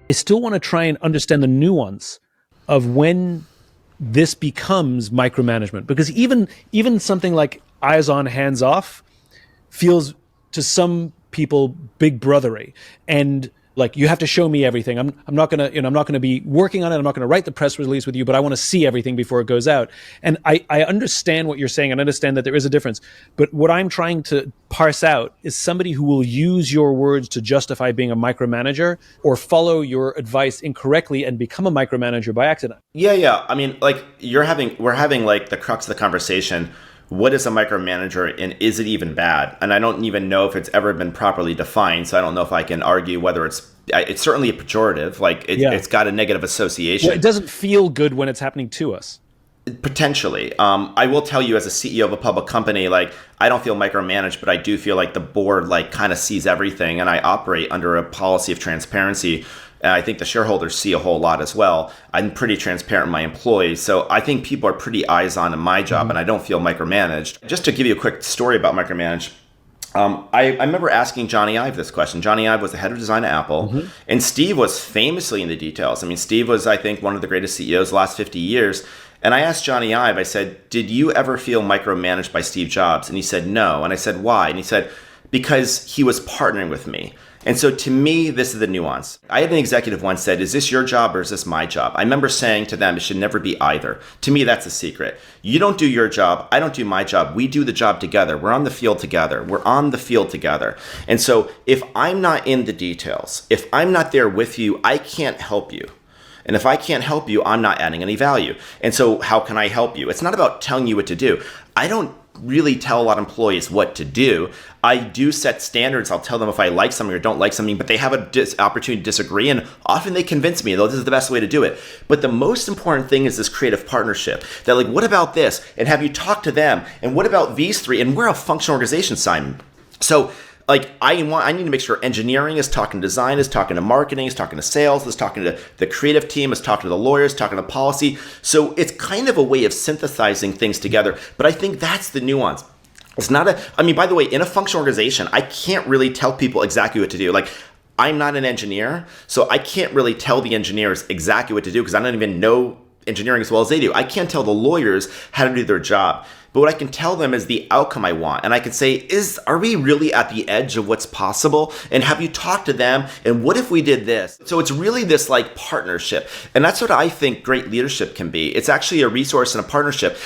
I still want to try and understand the nuance of when this becomes micromanagement, because even something like eyes on, hands off feels to some people big brothery, and like, you have to show me everything. I'm not gonna, I'm not gonna be working on it. I'm not gonna write the press release with you, but I want to see everything before it goes out. And I understand what you're saying, and understand that there is a difference. But what I'm trying to parse out is somebody who will use your words to justify being a micromanager, or follow your advice incorrectly and become a micromanager by accident. Yeah. I mean, like, we're having like the crux of the conversation. What is a micromanager, and is it even bad? And I don't even know if it's ever been properly defined, so I don't know if I can argue whether it's certainly a pejorative, like it's got a negative association. Well, it doesn't feel good when it's happening to us. Potentially. I will tell you, as a CEO of a public company, like, I don't feel micromanaged, but I do feel like the board like kind of sees everything, and I operate under a policy of transparency. And I think the shareholders see a whole lot as well. I'm pretty transparent with my employees. So I think people are pretty eyes on in my job, and I don't feel micromanaged. Just to give you a quick story about micromanage, I remember asking Johnny Ive this question. Johnny Ive was the head of design at Apple, and Steve was famously in the details. I mean, Steve was, I think, one of the greatest CEOs the last 50 years. And I asked Johnny Ive, I said, did you ever feel micromanaged by Steve Jobs? And he said, no. And I said, why? And he said, because he was partnering with me. And so to me, this is the nuance. I had an executive once said, is this your job or is this my job? I remember saying to them, it should never be either. To me, that's a secret. You don't do your job. I don't do my job. We do the job together. We're on the field together. And so if I'm not in the details, if I'm not there with you, I can't help you. And if I can't help you, I'm not adding any value. And so how can I help you? It's not about telling you what to do. I don't really tell a lot of employees what to do. I do set standards. I'll tell them if I like something or don't like something, but they have an opportunity to disagree. And often they convince me, though, this is the best way to do it. But the most important thing is this creative partnership. That, like, what about this? And have you talked to them? And what about these three? And we're a functional organization, Simon. So, like, I need to make sure engineering is talking to design, is talking to marketing, is talking to sales, is talking to the creative team, is talking to the lawyers, talking to policy. So it's kind of a way of synthesizing things together. But I think that's the nuance. It's not by the way, in a functional organization, I can't really tell people exactly what to do. Like, I'm not an engineer, so I can't really tell the engineers exactly what to do because I don't even know engineering as well as they do. I can't tell the lawyers how to do their job. But what I can tell them is the outcome I want. And I can say, are we really at the edge of what's possible? And have you talked to them? And what if we did this? So it's really this like partnership. And that's what I think great leadership can be. It's actually a resource and a partnership.